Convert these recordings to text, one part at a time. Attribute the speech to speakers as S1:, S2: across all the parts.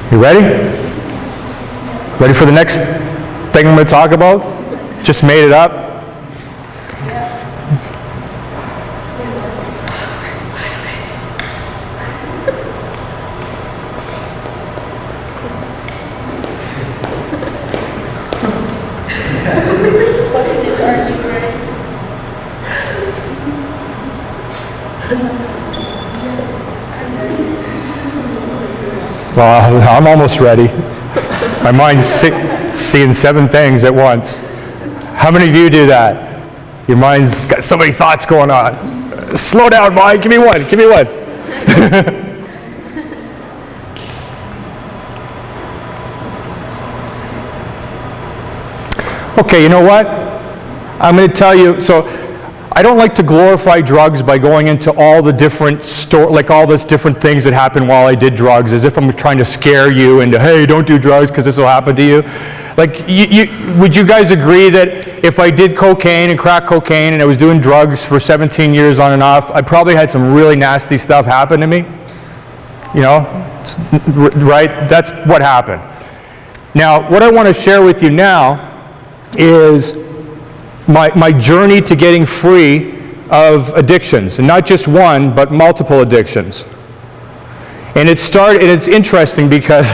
S1: You ready? Ready for the next thing I'm going to talk about? Just made it up. Well, I'm almost ready. My mind's seeing 7 things at once. How many of you do that? Your mind's got so many thoughts going on. Slow down, mind. Give me one. Give me one. Okay, you know what? I'm going to tell you, so I don't like to glorify drugs by going into all the different all these different things that happened while I did drugs, as if I'm trying to scare you into, hey, don't do drugs because this will happen to you. Like, would you guys agree that if I did cocaine and crack cocaine and I was doing drugs for 17 years on and off, I probably had some really nasty stuff happen to me? You know, right? That's what happened. Now, what I want to share with you now is my journey to getting free of addictions, and not just one, but multiple addictions. And it's interesting because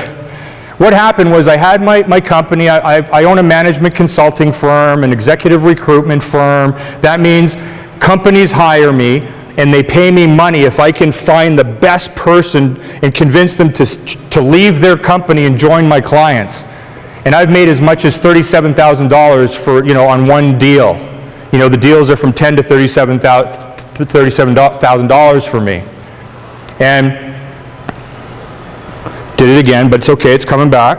S1: what happened was I had my company. I own a management consulting firm, an executive recruitment firm. That means companies hire me and they pay me money if I can find the best person and convince them to leave their company and join my clients. And I've made as much as $37,000 for, on one deal. The deals are from $10,000 to $37,000 for me. And did it again, but it's okay, it's coming back.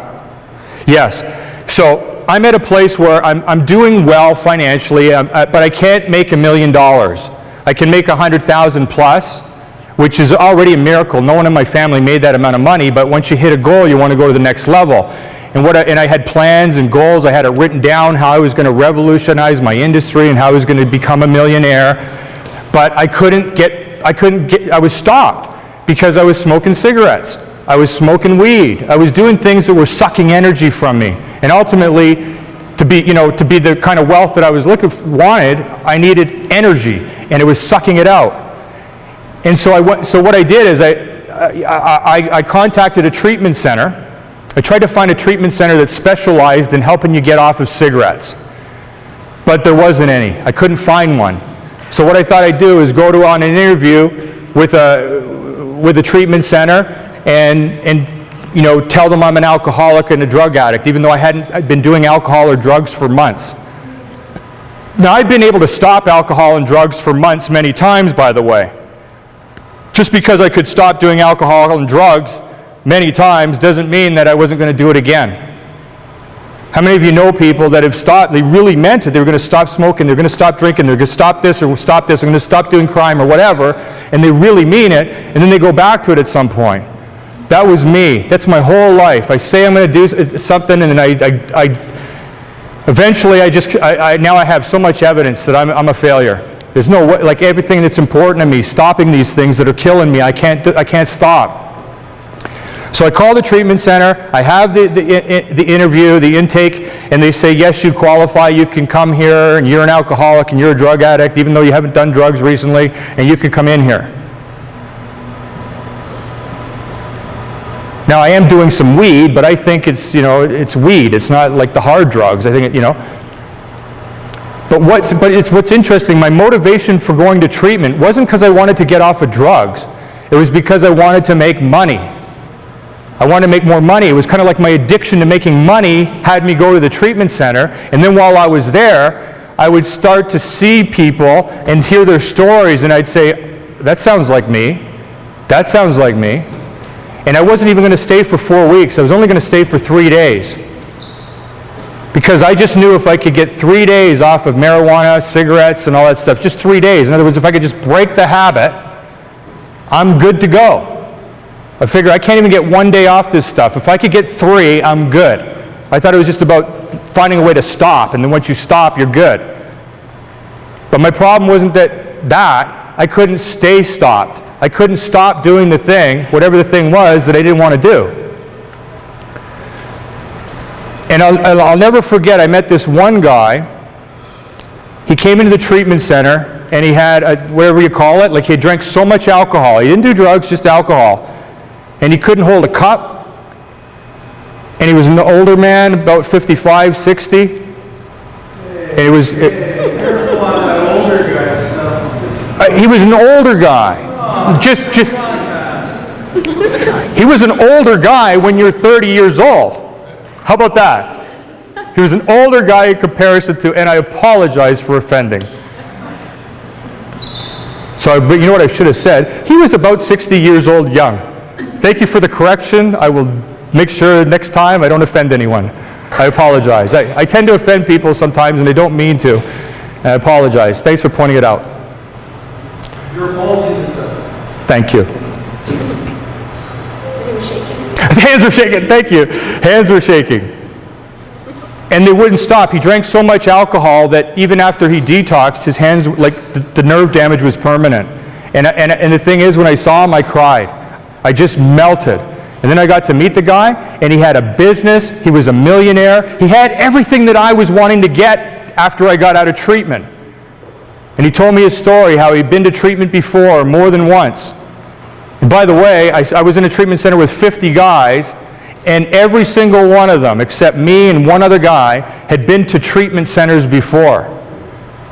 S1: Yes, so I'm at a place where I'm doing well financially, but I can't make $1 million. I can make 100,000 plus, which is already a miracle. No one in my family made that amount of money, but once you hit a goal, you want to go to the next level. And I had plans and goals. I had it written down how I was going to revolutionize my industry and how I was going to become a millionaire. But I was stopped because I was smoking cigarettes. I was smoking weed. I was doing things that were sucking energy from me. And ultimately, to be the kind of wealth that I was wanted, I needed energy, and it was sucking it out. And so what I did is I contacted a treatment center. I tried to find a treatment center that specialized in helping you get off of cigarettes, but there wasn't any. I couldn't find one. So what I thought I'd do is go on an interview with a treatment center and tell them I'm an alcoholic and a drug addict, even though I'd been doing alcohol or drugs for months. Now, I'd been able to stop alcohol and drugs for months many times, by the way. Just because I could stop doing alcohol and drugs many times doesn't mean that I wasn't going to do it again. How many of you know people that have stopped, they really meant it, they were going to stop smoking, they're going to stop drinking, they're going to stop this or stop this, I'm going to stop doing crime or whatever, and they really mean it, and then they go back to it at some point. That was me. That's my whole life. I say I'm going to do something, and then eventually now I have so much evidence that I'm a failure. There's no way, like everything that's important to me, stopping these things that are killing me, I can't stop. So I call the treatment center, I have the interview, the intake, and they say, yes, you qualify, you can come here, and you're an alcoholic, and you're a drug addict, even though you haven't done drugs recently, and you can come in here. Now, I am doing some weed, but I think it's weed. It's not like the hard drugs. I think But what's interesting, my motivation for going to treatment wasn't because I wanted to get off of drugs. It was because I wanted to make money. I wanted to make more money. It was kind of like my addiction to making money had me go to the treatment center. And then while I was there, I would start to see people and hear their stories, and I'd say, that sounds like me. That sounds like me. And I wasn't even going to stay for 4 weeks. I was only going to stay for 3 days. Because I just knew if I could get 3 days off of marijuana, cigarettes, and all that stuff, just 3 days. In other words, if I could just break the habit, I'm good to go. I figure I can't even get 1 day off this stuff. If I could get 3, I'm good. I thought it was just about finding a way to stop, and then once you stop, you're good. But my problem wasn't that I couldn't stay stopped. I couldn't stop doing the thing, whatever the thing was, that I didn't want to do. And I'll never forget, I met this one guy. He came into the treatment center, and he had, whatever you call it, like he drank so much alcohol. He didn't do drugs, just alcohol. And he couldn't hold a cup. And he was an older man, about 55, 60. And he was...
S2: Careful on that older guy stuff.
S1: He was an older guy. He was an older guy when you're 30 years old. How about that? He was an older guy in comparison to, and I apologize for offending. So, but you know what I should have said? He was about 60 years old young. Thank you for the correction. I will make sure next time I don't offend anyone. I apologize. I tend to offend people sometimes and I don't mean to. I apologize. Thanks for pointing it out.
S2: Your apologies accepted.
S1: Thank you.
S3: He was shaking.
S1: Hands were shaking, thank you. Hands were shaking. And they wouldn't stop. He drank so much alcohol that even after he detoxed, his hands, like the nerve damage was permanent. And the thing is, when I saw him, I cried. I just melted. And then I got to meet the guy, and he had a business. He was a millionaire. He had everything that I was wanting to get after I got out of treatment. And he told me his story, how he'd been to treatment before, more than once. And by the way, I was in a treatment center with 50 guys, and every single one of them, except me and one other guy, had been to treatment centers before.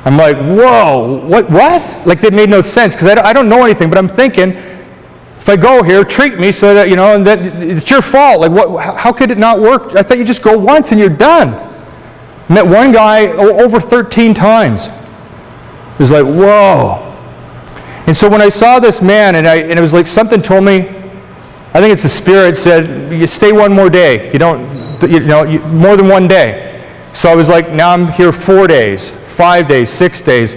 S1: I'm like, whoa, what? Like, that made no sense, because I don't know anything, but I'm thinking, if I go here, treat me so that, you know, and that it's your fault. Like, how could it not work? I thought you just go once and you're done. Met one guy over 13 times. It was like, whoa. And so when I saw this man, and it was like something told me, I think it's the Spirit said, you stay one more day. More than one day. So I was like, now I'm here 4 days, 5 days, 6 days.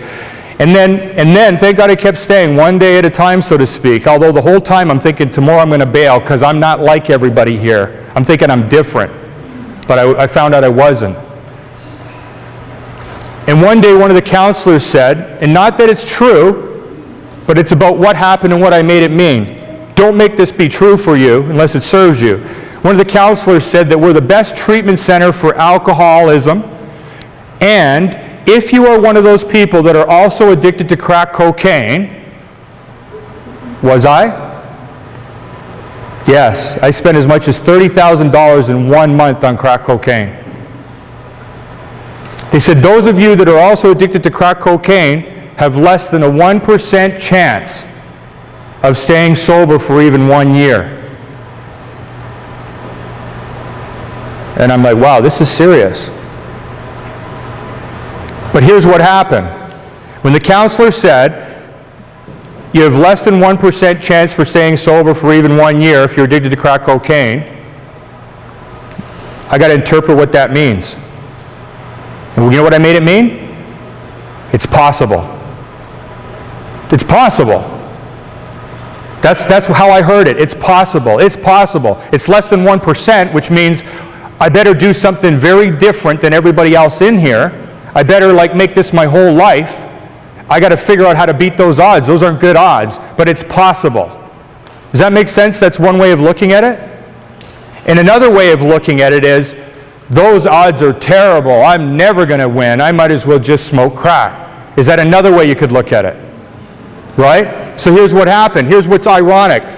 S1: And then, thank God I kept staying one day at a time, so to speak. Although the whole time I'm thinking, tomorrow I'm going to bail because I'm not like everybody here. I'm thinking I'm different. But I found out I wasn't. And one day one of the counselors said, and not that it's true, but it's about what happened and what I made it mean. Don't make this be true for you unless it serves you. One of the counselors said that we're the best treatment center for alcoholism, and if you are one of those people that are also addicted to crack cocaine, was I? Yes, I spent as much as $30,000 in 1 month on crack cocaine. They said those of you that are also addicted to crack cocaine have less than a 1% chance of staying sober for even 1 year. And I'm like, wow, this is serious. But here's what happened. When the counselor said, you have less than 1% chance for staying sober for even 1 year if you're addicted to crack cocaine, I got to interpret what that means. And you know what I made it mean? It's possible. It's possible. That's how I heard it. It's possible. It's possible. It's less than 1%, which means I better do something very different than everybody else in here. I better make this my whole life. I got to figure out how to beat those odds. Those aren't good odds, but it's possible. Does that make sense? That's one way of looking at it. And another way of looking at it is, those odds are terrible. I'm never going to win. I might as well just smoke crack. Is that another way you could look at it? Right? So here's what happened. Here's what's ironic.